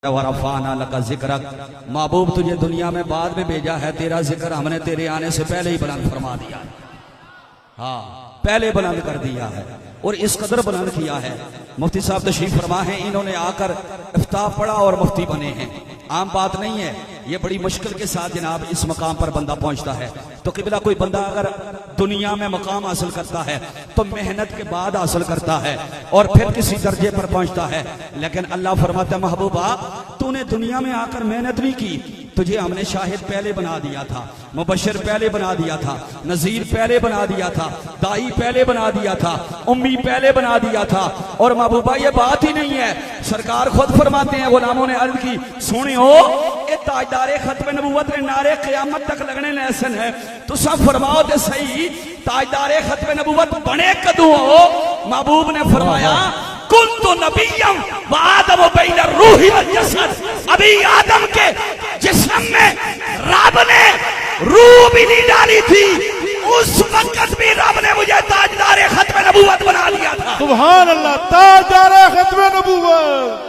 वरफ़ाना लका ज़िक्रक, महबूब तुझे दुनिया में बाद में भेजा है, तेरा जिक्र हमने तेरे आने से पहले ही बुलंद फरमा दिया है। हाँ, पहले बुलंद कर दिया है और इस कदर बुलंद किया है। मुफ्ती साहब तशरीफ फरमा है, इन्होंने आकर इफ्ताह पढ़ा और मुफ्ती बने हैं। आम बात नहीं है, ये बड़ी मुश्किल के साथ जनाब इस मकाम पर बंदा पहुंचता है। तो किबला कोई बंदा अगर दुनिया में मकाम हासिल करता है तो मेहनत के बाद हासिल करता है और फिर किसी दर्जे पर पहुंचता है। लेकिन अल्लाह फरमाता है, महबूबा तूने दुनिया में आकर मेहनत नहीं की, तुझे हमने शाहिद पहले बना दिया था, मुबशिर पहले बना दिया था, नजीर पहले बना दिया था, दाई पहले बना दिया था, उम्मी पहले बना दिया था। और महबूबा ये बात ही नहीं है, सरकार खुद फरमाते हैं, गुलामों ने अर्ज की, सुनियो ये ताजदारे खत्म नबूवत ने नारे क़यामत तक लगने लैसन है। तो सब फरमाओ तो सही, ताजदारे खत्म नबूवत बने कदू हो? महबूब ने फरमाया, कुल तो नबीयम व आदम बैन रूही व जसद, अभी आदम के जिस्म में रब ने रूह भी नहीं डाली थी, उस वक्त भी रब ने मुझे ताजदारे खत्म नबूवत बना दिया था। सुभान अल्लाह, ताजदारे खत्म नबूवत,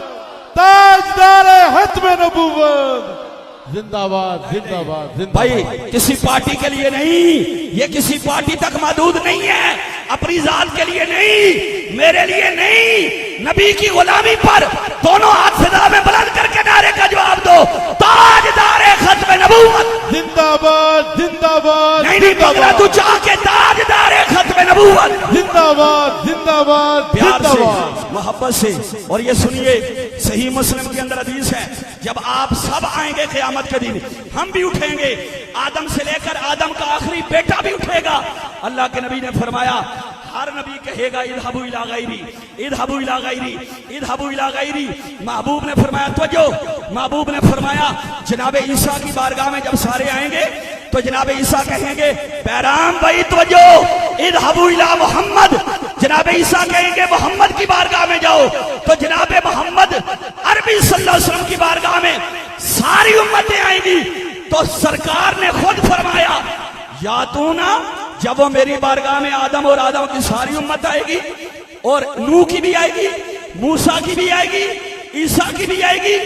ताजदारे खत्म नबूवत, जिंदाबाद जिंदाबाद जिंदाबाद। भाई किसी पार्टी के लिए नहीं, ये किसी पार्टी तक महदूद नहीं है, अपनी जात के लिए नहीं, मेरे लिए नहीं, नबी की गुलामी पर दोनों हाथ फिजा में बुलंद करके नारे का जवाब दो, ताजदारे खत्म नबूवत जिंदाबाद जिंदाबाद। नहीं नहीं पगला, तू चाह के ताजदारे खत्म नबूवत जिंदाबाद जिंदाबाद प्यार से, जिंदाबाद, मोहब्बत से। और ये सुनिए, सही मुस्लिम के अंदर हदीस है, जब आप सब आएंगे क़यामत के दिन, हम भी उठेंगे, आदम से लेकर आदम का आखिरी बेटा भी उठेगा। अल्लाह के नबी ने फरमाया, हर नबी कहेगा इज़हबू इला गैरी, इज़हबू इला गैरी, इज़हबू इला गैरी। महबूब ने फरमाया तवज्जो, महबूब ने फरमाया जनाब ईसा की बारगाह में जब सारे आएंगे तो जनाब ईसा कहेंगे, बैराम भाई तवज्जो, इज़हबू इला मोहम्मद। जनाब ईसा कहेंगे मोहम्मद की बारगाह में जाओ, तो जनाब मोहम्मद अरबी सल्लल्लाहु अलैहि वसल्लम की बारगाह में सारी उम्मतें आएंगी। तो सरकार ने खुद फरमाया, या तू ना, जब वो मेरी बारगाह में आदम और आदम की सारी उम्मत आएगी और नूह की भी आएगी, मूसा की भी आएगी, ईसा की भी आएगी,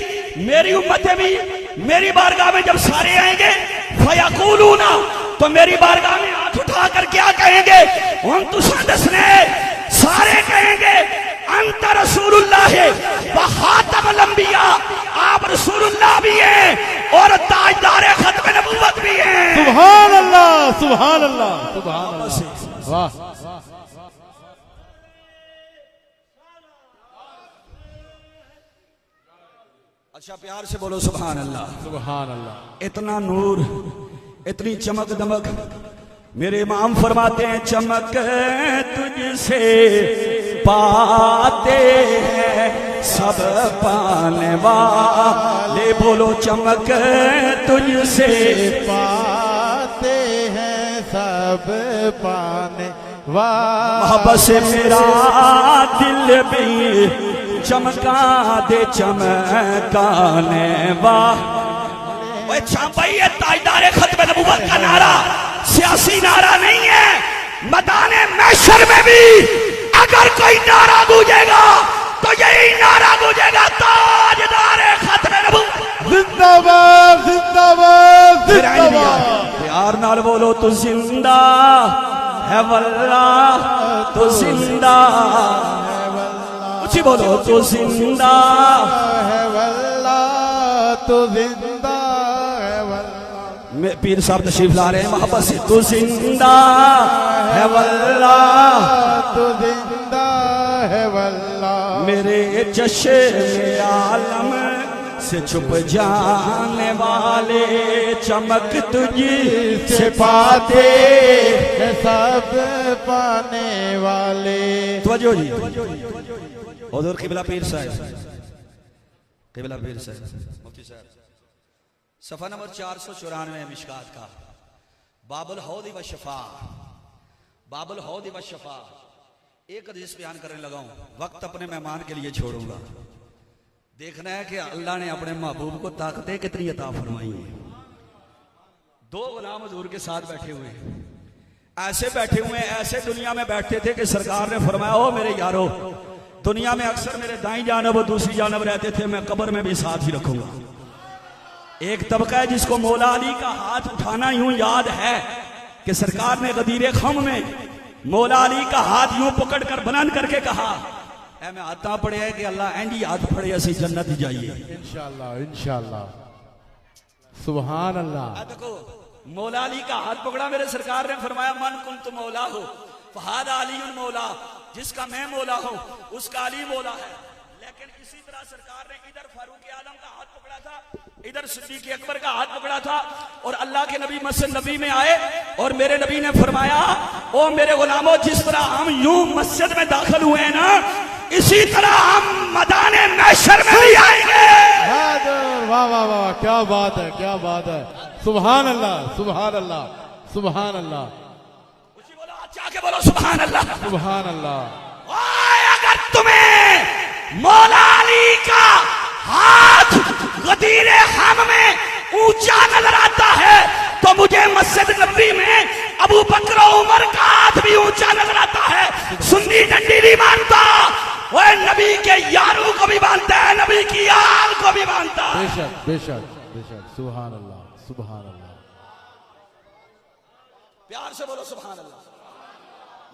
मेरी उम्मतें भी मेरी बारगाह में जब सारे आएंगे, फयकूलूना, तो मेरी बारगाह में हाथ उठाकर क्या कहेंगे? उन तुसने सारे कहेंगे, अंत रसूलुल्लाह व खातमुल अंबिया, आप रसूलुल्लाह भी हैं और ताजदारे खत्म नबूवत भी हैं। सुभान अल्लाह सुभान अल्लाह सुभान अल्लाह, वाह। अच्छा प्यार से बोलो सुभान अल्लाह सुभान अल्लाह। इतना नूर, इतनी चमक दमक, मेरे इमाम फरमाते हैं, चमक तुझसे पाते हैं सब पाने वाले, बोलो चमक तुझसे पाते हैं सब पाने वाले, मोहब्बत से मेरा दिल भी चमका दे चमकाने वाले। भाई ये ताजदारे खत्म नबूवत का नारा सियासी नारा नहीं है, मैदाने महशर में भी अगर कोई नारा गूंजेगा तो यही नारा गूंजेगा, ताजदारे खत्म नबूवत जिंदाबाद जिंदाबाद जिंदाबाद। प्यार नाल बोलो, तू जिंदा है वल्लाह, तू जिंदा है वल्लाह, ऊंची बोलो, तू जिंदा है वल्लाह, तू जिंदा है वल्लाह। पीर साहब तशरीफ ला रहे हैं, मोहब्बत से, तू जिंदा है वल्लाह, तू जिंदा है वल्लाह, मेरे चश्मे आलम से छुप जाने वाले, चमक तुझी से पाते है सब पाने वाले। तवज्जो जी, हुजूर किबला पीर साहब, किबला पीर साहब, मुफ्ती साहब, सफा नंबर 494 मिशकात का, बाबुल हौद व शफा, बाबुल हौद व शफा। एक हदीस बयान करने लगा हूं, वक्त अपने मेहमान के लिए छोड़ूंगा। देखना है कि अल्लाह ने अपने महबूब को ताकतें कितनी अता फरमाई है। दो गुलाम हुजूर के साथ बैठे हुए हैं, ऐसे बैठे हुए हैं, ऐसे दुनिया में बैठते थे कि सरकार ने फरमाया, ओ मेरे यारो, दुनिया में अक्सर मेरे दाईं जानब और दूसरी जानब रहते थे, मैं कब्र में भी साथ ही रखूंगा। एक तबका है जिसको मौला अली का हाथ उठाना यूं याद है कि सरकार ने गदीरे खम में मौला अली का हाथ यूं पकड़कर बुलंद करके कहा, ऐ मैं आता पड़े है कि अल्लाह इंजी हाथ फड़े असी जन्नत जाइए इंशाअल्लाह इंशाअल्लाह। सुभान अल्लाह। देखो मौला अली का हाथ पकड़ा, मेरे सरकार ने फरमाया मन कुन तुम मौला हो फहाद अली मौला, जिसका मैं मौला हूं उसका अली मौला है। लेकिन इसी तरह सरकार ने इधर फारूक आलम का हाथ पकड़ा था, इधर सिद्दीक अकबर का हाथ पकड़ा था, और अल्लाह के नबी मस्जिद नबी में आए और मेरे नबी ने फरमाया, ओ मेरे गुलामों, जिस तरह हम यूं मस्जिद में दाखिल हुए हैं ना, इसी तरह हम मैदान महशर में भी आएंगे। वाह वाह वाह, क्या बात है, क्या बात है। सुभान अल्लाह सुभान अल्लाह सुभान अल्लाह। उसी बोलो, अच्छा के बोलो सुभान अल्लाह सुभान अल्लाह। ओए अगर तुम्हें मौला अली का हाथ गदीरे हम में ऊंचा नजर आता है तो मुझे मस्जिद नबी में अबू बकर और उमर का हाथ भी ऊंचा नजर आता है। सुन्नी डंडी नहीं मानता, वो नबी के यारों को भी मानता है, नबी की आल को भी मानता है। बेशक बेशक बेशक। सुभान अल्लाह सुभान अल्लाह। प्यार से बोलो सुभान अल्लाह,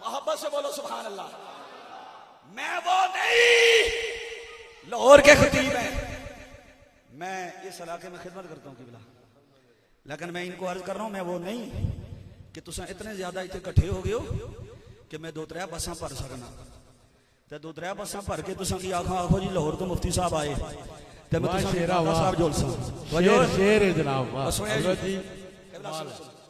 मोहब्बत से बोलो सुभान अल्लाह। मैं वो नहीं, लाहौर के खतीब है, मैं इस इलाके में खिदमत करता हूं किबला, लेकिन मैं इनको अर्ज कर रहा हूं, मैं वो नहीं कि तुसा इतने ज्यादा इतने इकट्ठे हो गए हो कि मैं 2-3 बसा भर सकना। ते 2-3 बसा भर के तुसा की आखो जी लाहौर तो मुफ्ती साहब आए ते मैं तुसा साहब जोल सा शेर शेर है जनाब। वाह सुनिए हजरत जी। जी